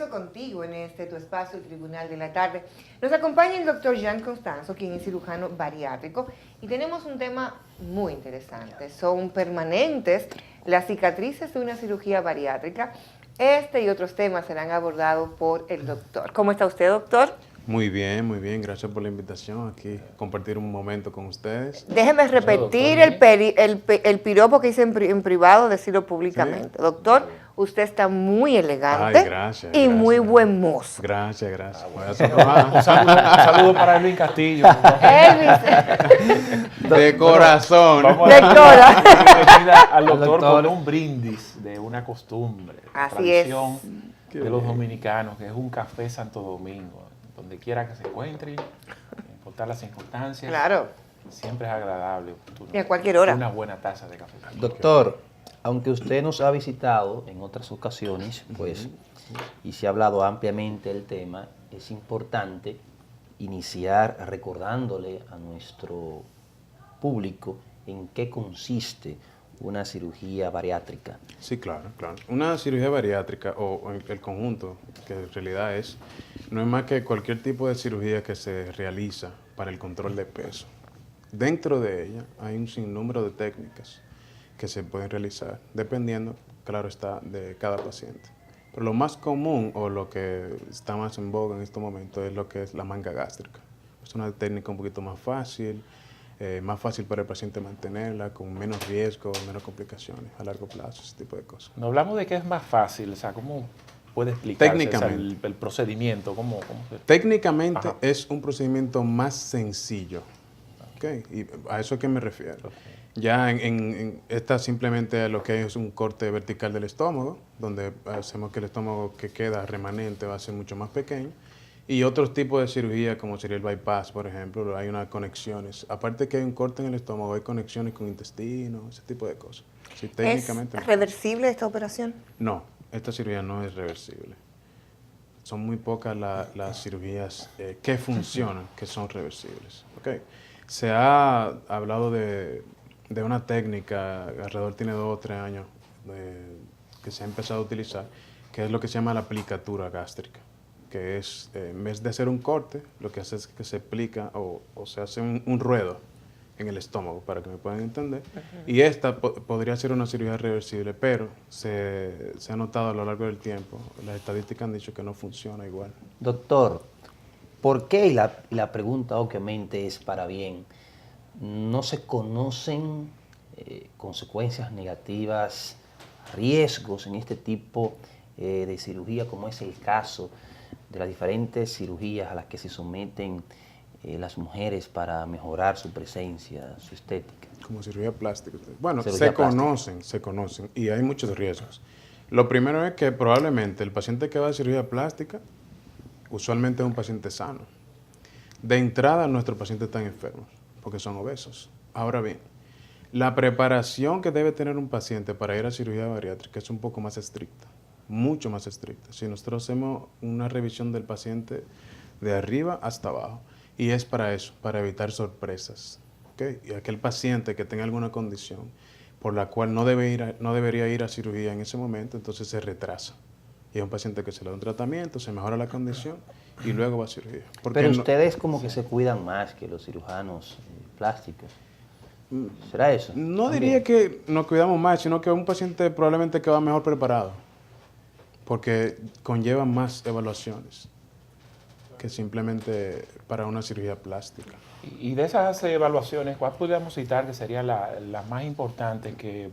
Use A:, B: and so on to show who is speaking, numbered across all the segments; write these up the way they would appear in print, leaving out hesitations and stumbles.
A: compartiendo contigo en este tu espacio, el Tribunal de la Tarde. Nos acompaña el doctor Jean Constanzo, quien es cirujano bariátrico, y tenemos un tema muy interesante. Son permanentes las cicatrices de una cirugía bariátrica. Este y otros temas serán abordados por el doctor. ¿Cómo está usted, doctor?
B: Muy bien, gracias por la invitación aquí, compartir un momento con ustedes.
A: Déjeme repetir el piropo que hice en privado, decirlo públicamente. ¿Sí? Doctor, usted está muy elegante.
B: Ay, gracias,
A: y
B: gracias,
A: muy buen mozo.
B: Gracias.
C: Un saludo para Elvin Castillo.
A: Elvis.
B: De corazón.
C: Vamos a al doctor con un brindis de una costumbre, tradición de los dominicanos, que es un café Santo Domingo. Donde quiera que se encuentre, no importar las circunstancias,
A: claro,
C: siempre es agradable.
A: Y a cualquier hora.
C: Una buena taza de café.
D: Doctor, aunque usted nos ha visitado en otras ocasiones, pues, y se ha hablado ampliamente del tema, es importante iniciar recordándole a nuestro público en qué consiste una cirugía bariátrica.
B: Sí, claro. Una cirugía bariátrica, o el conjunto, que en realidad no es más que cualquier tipo de cirugía que se realiza para el control de peso. Dentro de ella hay un sinnúmero de técnicas que se pueden realizar, dependiendo, claro está, de cada paciente. Pero lo más común, o lo que está más en boga en estos momentos, es lo que es la manga gástrica. Es una técnica un poquito más fácil para el paciente mantenerla, con menos riesgo, menos complicaciones a largo plazo, ese tipo de cosas.
C: No hablamos de que es más fácil, o sea, ¿cómo puede explicarse
B: técnicamente,
C: el procedimiento?
B: Técnicamente es un procedimiento más sencillo. Okay. Y a eso es que me refiero. Okay. Ya esta simplemente lo que es un corte vertical del estómago, donde hacemos que el estómago que queda remanente va a ser mucho más pequeño. Y otros tipos de cirugía, como sería el bypass, por ejemplo, hay unas conexiones. Aparte que hay un corte en el estómago, hay conexiones con intestino, ese tipo de cosas. Sí, técnicamente,
A: ¿Es reversible esta operación?
B: No, esta cirugía no es reversible. Son muy pocas las cirugías que funcionan, que son reversibles. Okay. Se ha hablado de una técnica, alrededor tiene 2 o 3 años, que se ha empezado a utilizar, que es lo que se llama la aplicatura gástrica, que es, en vez de hacer un corte, lo que hace es que se aplica o se hace un ruedo en el estómago, para que me puedan entender. Y esta podría ser una cirugía reversible, pero se ha notado a lo largo del tiempo, las estadísticas han dicho que no funciona igual.
D: Doctor, ¿por qué? Y la pregunta obviamente es para bien. ¿No se conocen consecuencias negativas, riesgos en este tipo de cirugía, como es el caso de las diferentes cirugías a las que se someten las mujeres para mejorar su presencia, su estética?
B: Como cirugía plástica. Bueno, se conocen y hay muchos riesgos. Lo primero es que probablemente el paciente que va a cirugía plástica usualmente es un paciente sano. De entrada, nuestros pacientes están enfermos porque son obesos. Ahora bien, la preparación que debe tener un paciente para ir a cirugía bariátrica es un poco más estricta, mucho más estricta. Si nosotros hacemos una revisión del paciente de arriba hasta abajo, y es para eso, para evitar sorpresas. ¿Okay? Y aquel paciente que tenga alguna condición por la cual no debería ir a cirugía en ese momento, entonces se retrasa. Y es un paciente que se le da un tratamiento, se mejora la condición y luego va a cirugía.
D: Pero ustedes como que se cuidan más que los cirujanos plásticos. ¿Será eso?
B: No
D: también
B: diría que nos cuidamos más, sino que un paciente probablemente que va mejor preparado, porque conlleva más evaluaciones que simplemente para una cirugía plástica.
C: Y de esas evaluaciones, ¿cuál podríamos citar que serían las más importantes que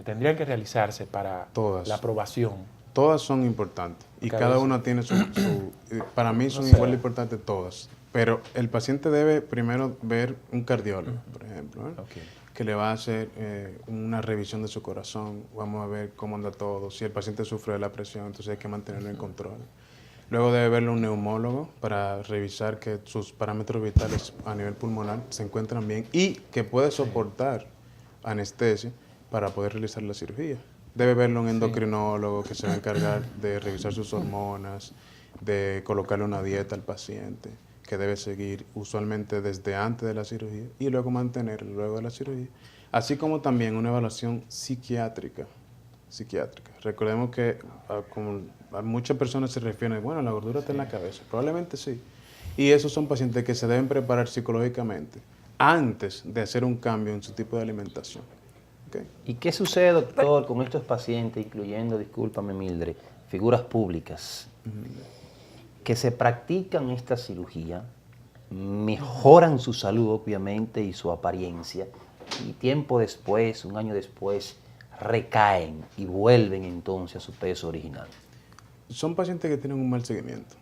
C: tendrían que realizarse para la aprobación?
B: Todas son importantes y cada una tiene para mí son igual de importantes todas. Pero el paciente debe primero ver un cardiólogo, por ejemplo, que le va a hacer una revisión de su corazón. Vamos a ver cómo anda todo. Si el paciente sufre de la presión, entonces hay que mantenerlo en control. Luego debe verlo un neumólogo para revisar que sus parámetros vitales a nivel pulmonar se encuentran bien y que puede soportar anestesia para poder realizar la cirugía. Debe verlo un endocrinólogo que se va a encargar de revisar sus hormonas, de colocarle una dieta al paciente, que debe seguir usualmente desde antes de la cirugía y luego mantenerlo luego de la cirugía. Así como también una evaluación psiquiátrica psiquiátrica. Recordemos que a muchas personas se refieren, bueno, la gordura está en la cabeza. Probablemente sí. Y esos son pacientes que se deben preparar psicológicamente antes de hacer un cambio en su tipo de alimentación. ¿Okay?
D: ¿Y qué sucede, doctor, con estos pacientes, incluyendo, discúlpame, Mildred, figuras públicas, que se practican esta cirugía, mejoran su salud, obviamente, y su apariencia, y tiempo después, un año después, recaen y vuelven entonces a su peso original?
B: Son pacientes que tienen un mal seguimiento,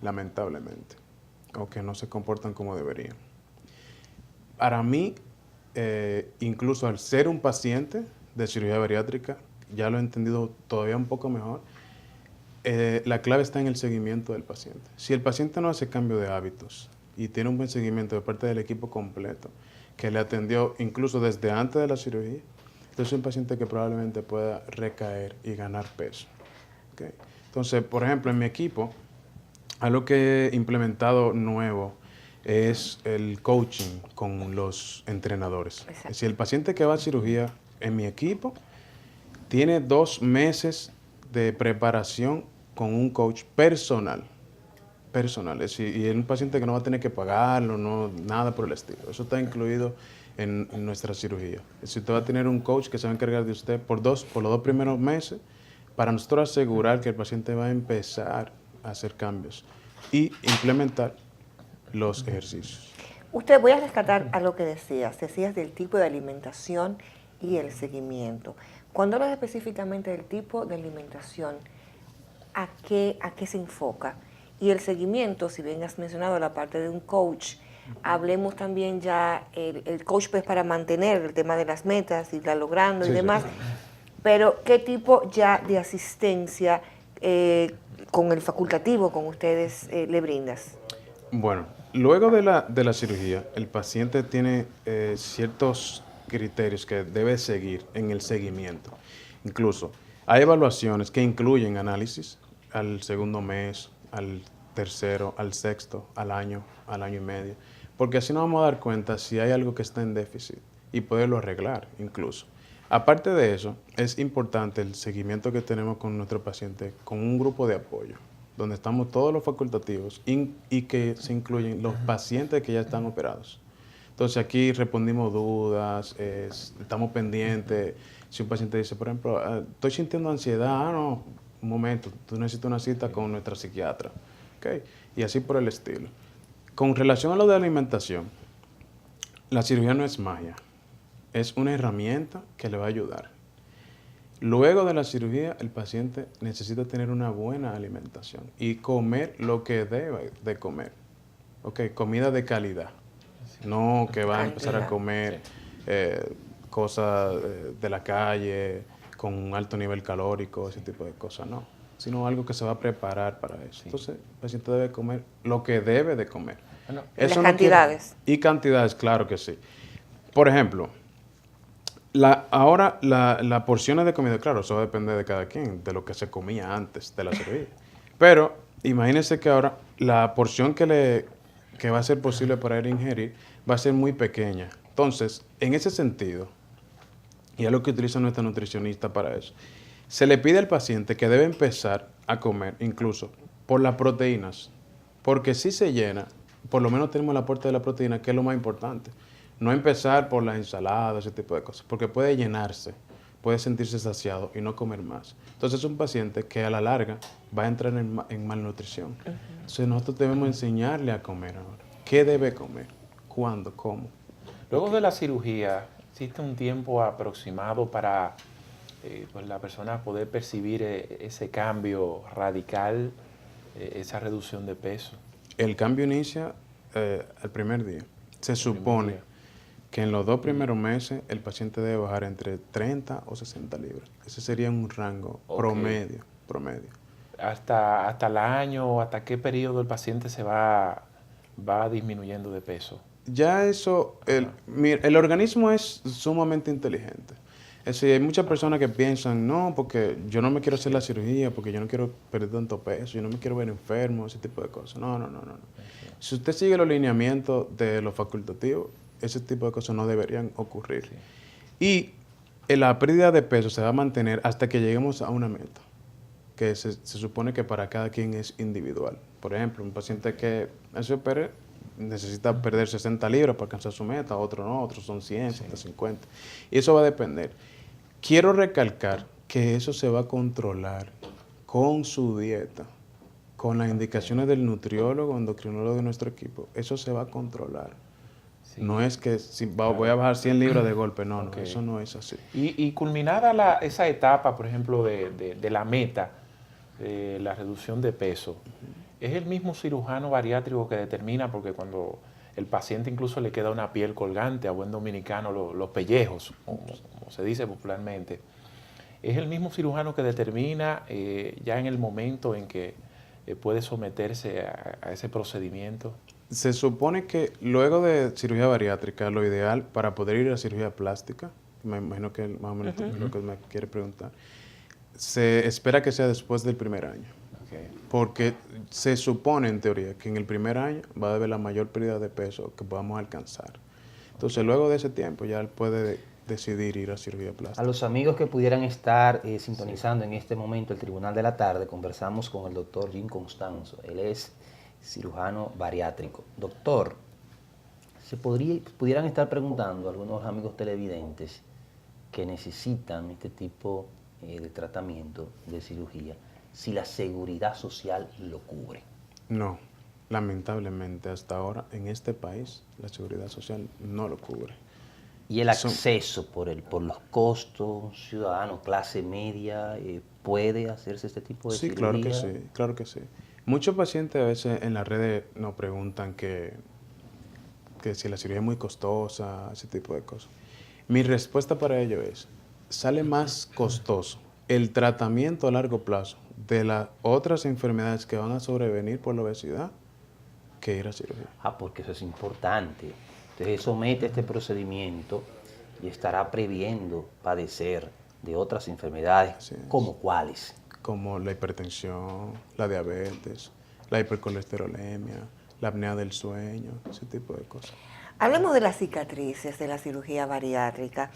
B: lamentablemente, o que no se comportan como deberían. Para mí, incluso al ser un paciente de cirugía bariátrica, ya lo he entendido todavía un poco mejor, la clave está en el seguimiento del paciente. Si el paciente no hace cambio de hábitos y tiene un buen seguimiento de parte del equipo completo, que le atendió incluso desde antes de la cirugía, entonces es un paciente que probablemente pueda recaer y ganar peso. ¿Okay? Entonces, por ejemplo, en mi equipo, algo que he implementado nuevo es el coaching con los entrenadores. Exacto. Es decir, el paciente que va a cirugía en mi equipo tiene 2 meses de preparación con un coach personal. Es decir, y es un paciente que no va a tener que pagarlo, no, nada por el estilo. Eso está incluido en nuestra cirugía. Es decir, usted va a tener un coach que se va a encargar de usted por los 2 primeros meses para nosotros asegurar que el paciente va a empezar a hacer cambios y implementar los ejercicios.
A: Usted, voy a rescatar a lo que decías del tipo de alimentación y el seguimiento. Cuando hablas específicamente del tipo de alimentación, ¿a qué se enfoca? Y el seguimiento, si bien has mencionado la parte de un coach, hablemos también ya, el coach pues para mantener el tema de las metas, irla logrando y demás, pero ¿qué tipo ya de asistencia con el facultativo, con ustedes, le brindas?
B: Bueno, luego de la cirugía, el paciente tiene ciertos criterios que debe seguir en el seguimiento. Incluso hay evaluaciones que incluyen análisis al segundo mes, al tercero, al sexto, al año y medio, porque así nos vamos a dar cuenta si hay algo que está en déficit y poderlo arreglar incluso. Aparte de eso, es importante el seguimiento que tenemos con nuestro paciente con un grupo de apoyo, donde estamos todos los facultativos y que se incluyen los pacientes que ya están operados. Entonces aquí respondimos dudas, estamos pendientes. Si un paciente dice, por ejemplo, estoy sintiendo ansiedad, no, un momento, tú necesitas una cita con nuestra psiquiatra. ¿Okay? Y así por el estilo. Con relación a lo de alimentación, la cirugía no es magia, es una herramienta que le va a ayudar. Luego de la cirugía, el paciente necesita tener una buena alimentación y comer lo que debe de comer. Okay, comida de calidad. No que va a empezar a comer cosas de la calle con un alto nivel calórico, ese tipo de cosas, no. Sino algo que se va a preparar para eso. Sí. Entonces, el paciente debe comer lo que debe de comer.
A: Bueno, eso las cantidades.
B: Y cantidades, claro que sí. Por ejemplo, ahora las porciones de comida, claro, eso depende de cada quien, de lo que se comía antes de la cirugía. Pero imagínense que ahora la porción que va a ser posible para él ingerir va a ser muy pequeña. Entonces, en ese sentido, y es lo que utiliza nuestra nutricionista para eso, se le pide al paciente que debe empezar a comer incluso por las proteínas, porque si se llena, por lo menos tenemos el aporte de la proteína, que es lo más importante. No empezar por las ensaladas, ese tipo de cosas, porque puede llenarse, puede sentirse saciado y no comer más. Entonces es un paciente que a la larga va a entrar en malnutrición. Entonces nosotros debemos enseñarle a comer ahora. ¿Qué debe comer? ¿Cuándo? ¿Cómo?
C: Luego de la cirugía, ¿existe un tiempo aproximado para pues la persona poder percibir ese cambio radical, esa reducción de peso?
B: El cambio inicia el primer día. Se supone que en los 2 primeros meses el paciente debe bajar entre 30 o 60 libras. Ese sería un rango promedio.
C: ¿Hasta el año, hasta qué periodo el paciente se va disminuyendo de peso?
B: Ya eso, el organismo es sumamente inteligente. Es decir, hay muchas personas que piensan, no, porque yo no me quiero hacer la cirugía, porque yo no quiero perder tanto peso, yo no me quiero ver enfermo, ese tipo de cosas. No. Si usted sigue los lineamientos de los facultativos, ese tipo de cosas no deberían ocurrir. Sí. Y la pérdida de peso se va a mantener hasta que lleguemos a una meta, que se supone que para cada quien es individual. Por ejemplo, un paciente que se opere necesita perder 60 libras para alcanzar su meta, otro no, otros son 100, 150. Y eso va a depender. Quiero recalcar que eso se va a controlar con su dieta, con las indicaciones del nutriólogo, endocrinólogo de nuestro equipo. Eso se va a controlar. Sí. No es que voy a bajar 100 libras de golpe, no, eso no es así.
C: Y culminada esa etapa, por ejemplo, de la meta, la reducción de peso, ¿es el mismo cirujano bariátrico que determina, porque cuando el paciente incluso le queda una piel colgante, a buen dominicano, los pellejos, como se dice popularmente, es el mismo cirujano que determina ya en el momento en que puede someterse a ese procedimiento?
B: Se supone que luego de cirugía bariátrica, lo ideal para poder ir a cirugía plástica, me imagino que más o menos lo que me quiere preguntar, se espera que sea después del primer año. Porque se supone, en teoría, que en el primer año va a haber la mayor pérdida de peso que podamos alcanzar. Entonces, luego de ese tiempo, ya él puede decidir ir a cirugía plástica.
D: A los amigos que pudieran estar sintonizando en este momento el Tribunal de la Tarde, conversamos con el doctor Jim Constanzo. Él es cirujano bariátrico. Doctor, pudieran estar preguntando a algunos amigos televidentes que necesitan este tipo de tratamiento de cirugía, si la seguridad social lo cubre.
B: No, lamentablemente hasta ahora en este país la seguridad social no lo cubre.
D: ¿Y el acceso por los costos, ciudadano, clase media, puede hacerse este tipo de cirugía?
B: Sí, claro que sí. Muchos pacientes a veces en las redes nos preguntan que si la cirugía es muy costosa, ese tipo de cosas. Mi respuesta para ello es, sale más costoso el tratamiento a largo plazo de las otras enfermedades que van a sobrevenir por la obesidad que ir a cirugía.
D: Porque eso es importante. Entonces somete a este procedimiento y estará previendo padecer de otras enfermedades, ¿como cuáles?
B: Como la hipertensión, la diabetes, la hipercolesterolemia, la apnea del sueño, ese tipo de cosas.
A: Hablemos de las cicatrices de la cirugía bariátrica.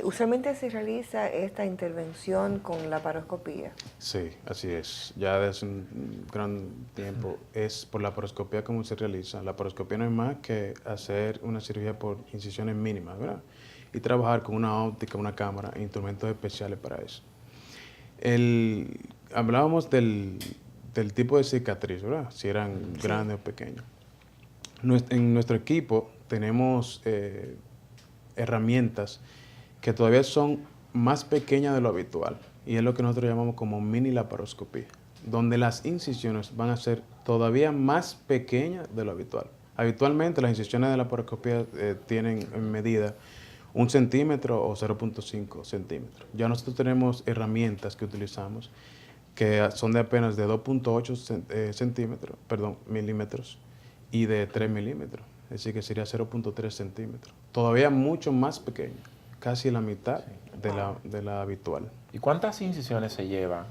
A: ¿Usualmente se realiza esta intervención con laparoscopía?
B: Sí, así es. Ya desde un gran tiempo es por laparoscopía como se realiza. La laparoscopía no es más que hacer una cirugía por incisiones mínimas, ¿verdad? Y trabajar con una óptica, una cámara e instrumentos especiales para eso. Hablábamos del tipo de cicatriz, ¿verdad? Si eran grandes o pequeñas. En nuestro equipo tenemos herramientas que todavía son más pequeñas de lo habitual, y es lo que nosotros llamamos como mini laparoscopía, donde las incisiones van a ser todavía más pequeñas de lo habitual. Habitualmente las incisiones de laparoscopía tienen en medida 1 centímetro o 0.5 centímetros. Ya nosotros tenemos herramientas que utilizamos que son de apenas de 2.8 milímetros y de 3 milímetros, es decir que sería 0.3 centímetros. Todavía mucho más pequeño, casi la mitad de la habitual.
C: ¿Y cuántas incisiones se llevan?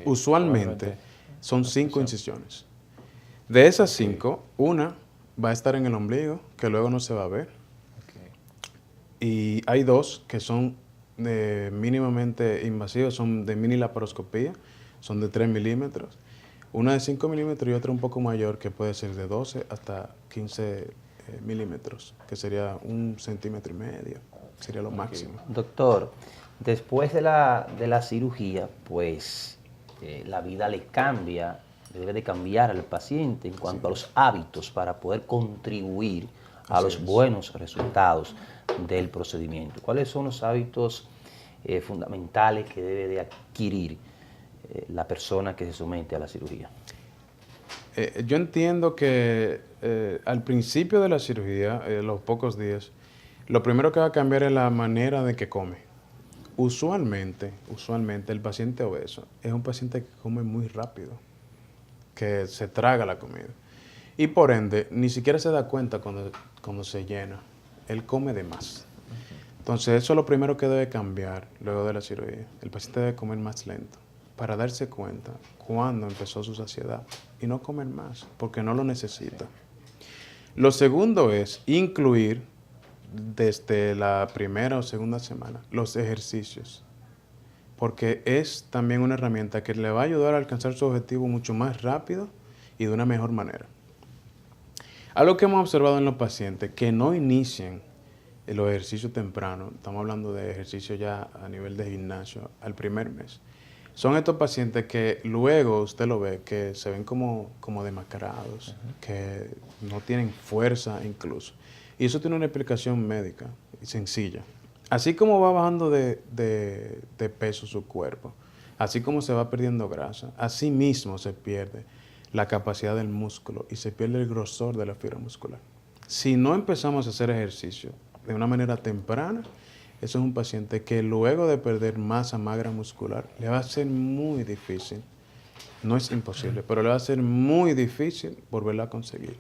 B: Usualmente son 5 incisiones. De esas 5, una va a estar en el ombligo, que luego no se va a ver. Y hay 2 que son mínimamente invasivas, son de mini laparoscopía, son de 3 milímetros. Una de 5 milímetros y otra un poco mayor, que puede ser de 12 hasta 15 milímetros, que sería 1,5 centímetros, sería lo máximo.
D: Doctor, después de la cirugía, pues la vida le cambia, debe de cambiar al paciente en cuanto a los hábitos para poder contribuir a los buenos resultados del procedimiento. ¿Cuáles son los hábitos fundamentales que debe de adquirir la persona que se somete a la cirugía?
B: Yo entiendo que al principio de la cirugía, los pocos días, lo primero que va a cambiar es la manera de que come. Usualmente el paciente obeso es un paciente que come muy rápido, que se traga la comida. Y por ende, ni siquiera se da cuenta cuando se llena. Él come de más. Entonces, eso es lo primero que debe cambiar luego de la cirugía. El paciente debe comer más lento para darse cuenta cuándo empezó su saciedad y no comer más, porque no lo necesita. Lo segundo es incluir desde la primera o segunda semana, los ejercicios. Porque es también una herramienta que le va a ayudar a alcanzar su objetivo mucho más rápido y de una mejor manera. Algo que hemos observado en los pacientes que no inician los ejercicios temprano, estamos hablando de ejercicio ya a nivel de gimnasio al primer mes, son estos pacientes que luego usted lo ve que se ven como demacrados, que no tienen fuerza incluso. Y eso tiene una explicación médica y sencilla. Así como va bajando de peso su cuerpo, así como se va perdiendo grasa, así mismo se pierde la capacidad del músculo y se pierde el grosor de la fibra muscular. Si no empezamos a hacer ejercicio de una manera temprana, eso es un paciente que luego de perder masa magra muscular le va a ser muy difícil, no es imposible, pero le va a ser muy difícil volverla a conseguir.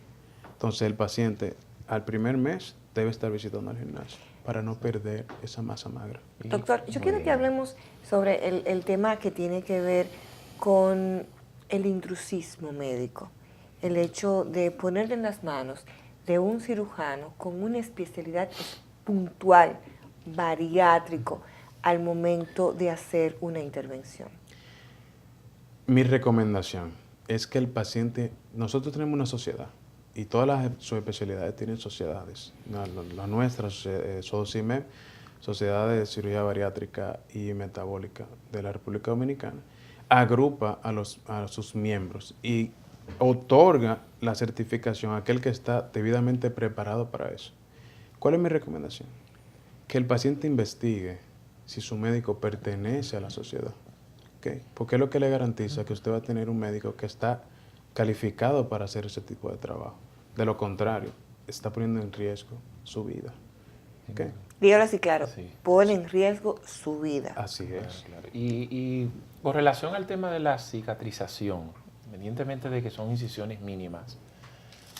B: Entonces el paciente al primer mes debe estar visitando al gimnasio para no perder esa masa magra.
A: Doctor, yo quiero que hablemos sobre el tema que tiene que ver con el intrusismo médico, el hecho de poner en las manos de un cirujano con una especialidad puntual, bariátrico, al momento de hacer una intervención.
B: Mi recomendación es que el paciente, nosotros tenemos una sociedad y todas las subespecialidades tienen sociedades. La nuestra, SODOCIMEB, Sociedad de Cirugía Bariátrica y Metabólica de la República Dominicana, agrupa a sus miembros y otorga la certificación a aquel que está debidamente preparado para eso. ¿Cuál es mi recomendación? Que el paciente investigue si su médico pertenece a la sociedad. ¿Okay? Porque es lo que le garantiza que usted va a tener un médico que está calificado para hacer ese tipo de trabajo. De lo contrario, está poniendo en riesgo su vida. ¿Okay?
A: Dígalo así claro, sí. Pone en riesgo su vida.
B: Así es.
C: Claro. Y con relación al tema de la cicatrización, independientemente de que son incisiones mínimas,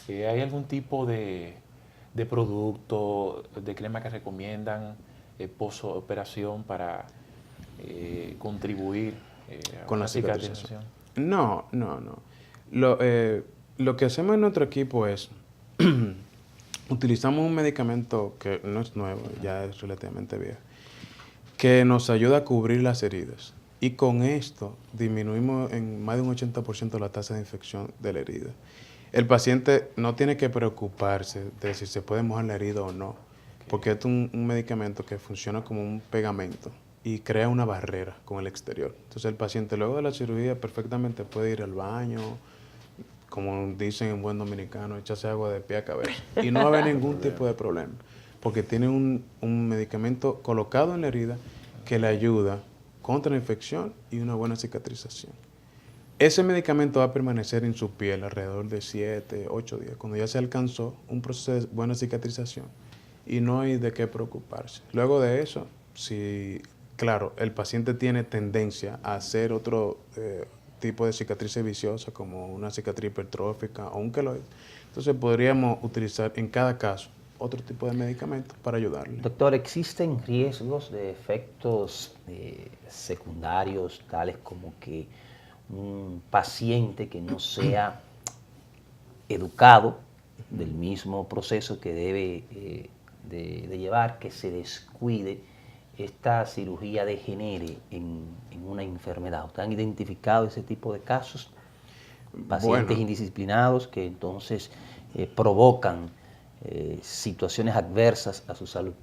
C: ¿hay algún tipo de producto, de crema que recomiendan post-operación para contribuir
B: con la cicatrización? No. Lo que hacemos en nuestro equipo es, utilizamos un medicamento que no es nuevo, ya es relativamente viejo, que nos ayuda a cubrir las heridas. Y con esto disminuimos en más de un 80% la tasa de infección de la herida. El paciente no tiene que preocuparse de si se puede mojar la herida o no, porque es un medicamento que funciona como un pegamento y crea una barrera con el exterior. Entonces el paciente luego de la cirugía perfectamente puede ir al baño, como dicen en buen dominicano, echarse agua de pie a cabeza y no va a haber ningún tipo de problema, porque tiene un medicamento colocado en la herida que le ayuda contra la infección y una buena cicatrización. Ese medicamento va a permanecer en su piel alrededor de 7, 8 días, cuando ya se alcanzó un proceso de buena cicatrización y no hay de qué preocuparse. Luego de eso, si, claro, el paciente tiene tendencia a hacer otro tipo de cicatriz viciosa, como una cicatriz hipertrófica o un queloide, entonces podríamos utilizar en cada caso otro tipo de medicamento para ayudarle.
D: Doctor, ¿existen riesgos de efectos secundarios, tales como que un paciente que no sea educado del mismo proceso que debe de llevar, que se descuide, esta cirugía degenere en una enfermedad? ¿Ustedes han identificado ese tipo de casos? Pacientes indisciplinados que entonces provocan situaciones adversas a su salud.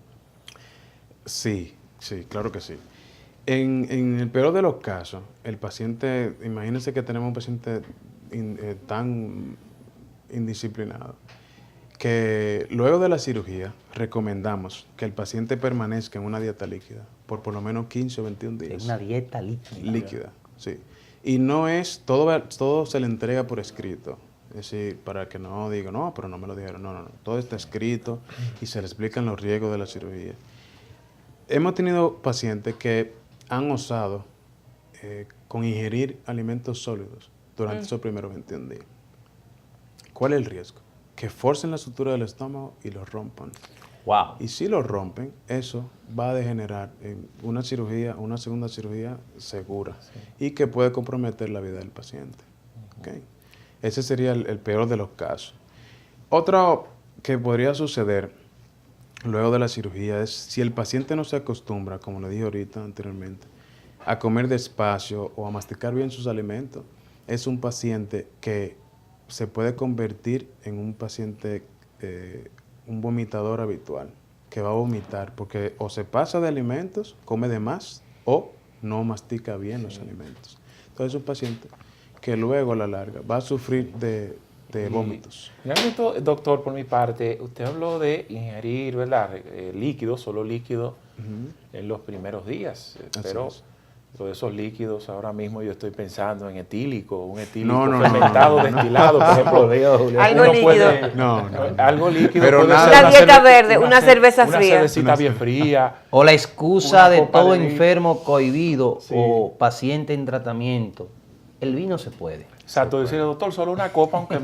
B: Sí, claro que sí. En el peor de los casos, el paciente, imagínense que tenemos un paciente tan indisciplinado, que luego de la cirugía recomendamos que el paciente permanezca en una dieta líquida por lo menos 15 o 21 días.
D: ¿Es una dieta líquida?
B: Líquida, sí. Y no es, todo se le entrega por escrito. Es decir, para que no diga, no, pero no me lo dijeron. No. Todo está escrito y se le explican los riesgos de la cirugía. Hemos tenido pacientes que han osado con ingerir alimentos sólidos durante esos primeros 21 días. ¿Cuál es el riesgo? Que forcen la sutura del estómago y lo rompan.
D: Wow.
B: Y si lo rompen, eso va a degenerar en una cirugía, una segunda cirugía segura, y que puede comprometer la vida del paciente. ¿Okay? Ese sería el peor de los casos. Otro que podría suceder luego de la cirugía es si el paciente no se acostumbra, como le dije ahorita anteriormente, a comer despacio o a masticar bien sus alimentos, es un paciente que se puede convertir en un paciente, un vomitador habitual, que va a vomitar, porque o se pasa de alimentos, come de más, o no mastica bien los alimentos. Entonces es un paciente que luego a la larga va a sufrir de vómitos.
C: Finalmente, doctor, por mi parte, usted habló de ingerir, ¿verdad? Líquidos, solo líquidos en los primeros días, pero todos esos líquidos, ahora mismo yo estoy pensando en etílico, un etílico fermentado, destilado, por ejemplo.
A: Algo líquido.
C: Algo líquido.
B: Pero
C: puede
B: nada.
C: ser
A: Una dieta verde, una cerveza fría.
C: Una cervecita bien fría.
D: O la excusa
C: Una
D: de
C: copa
D: todo
C: de vino.
D: enfermo cohibido
C: Sí.
D: o paciente en tratamiento. El vino se puede.
C: Exacto, decirle, doctor, solo una copa, aunque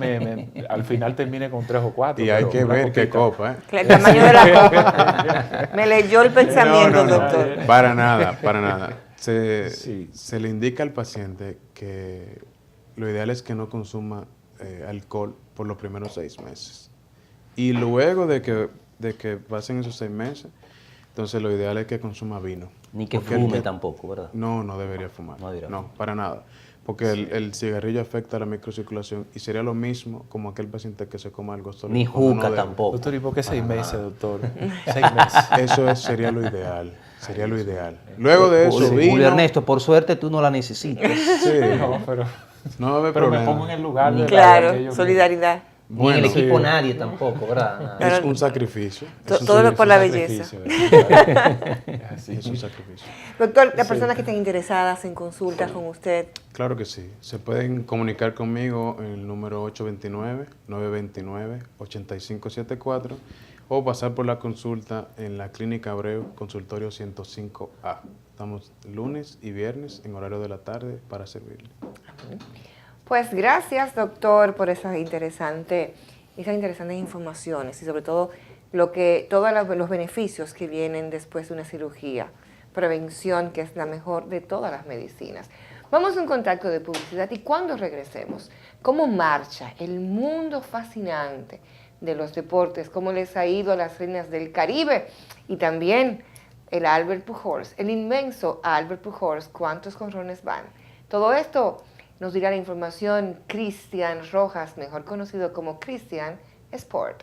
C: al final termine con 3 o 4.
B: Y hay que ver qué copa, ¿eh?
A: El tamaño de la copa. Me leyó el pensamiento, doctor.
B: Para nada, para nada. Se le indica al paciente que lo ideal es que no consuma alcohol por los primeros 6 meses. Y luego de que pasen esos 6 meses, entonces lo ideal es que consuma vino.
D: Ni que
B: Porque
D: fume tampoco, ¿verdad?
B: No, no debería fumar.
D: No debería fumar.
B: Para nada. Porque el cigarrillo afecta la microcirculación y sería lo mismo como aquel paciente que se coma algo sólido.
D: Ni juca tampoco.
C: Doctor, ¿y por qué 6 meses, doctor? 6 meses.
B: Eso sería lo ideal. Sería lo ideal. Luego de eso, vino.
D: Julio Ernesto, por suerte tú no la necesitas.
B: Sí.
C: No,
B: No va a haber
C: pero me
B: problema.
C: pongo en el lugar de
A: Claro,
C: aquello que-
A: solidaridad.
D: Ni en el
B: Bueno,
D: equipo
C: sí.
D: nadie tampoco, ¿verdad?
B: Es un sacrificio. Es un
A: Todo por la
B: sacrificio.
A: belleza.
B: Es un sacrificio.
A: Doctor, las personas que estén interesadas en consultas con usted,
B: Claro que sí. Se pueden comunicar conmigo en el número 829-929-8574 o pasar por la consulta en la Clínica Abreu, consultorio 105A. Estamos lunes y viernes en horario de la tarde para servirle.
A: pues gracias, doctor, por esas interesantes informaciones y sobre todo todos los beneficios que vienen después de una cirugía. Prevención, que es la mejor de todas las medicinas. Vamos a un contacto de publicidad y cuando regresemos, ¿cómo marcha el mundo fascinante de los deportes? ¿Cómo les ha ido a las reinas del Caribe? Y también el Albert Pujols, el inmenso Albert Pujols, ¿cuántos jonrones van? Todo esto nos dirá la información Cristian Rojas, mejor conocido como Cristian Sport.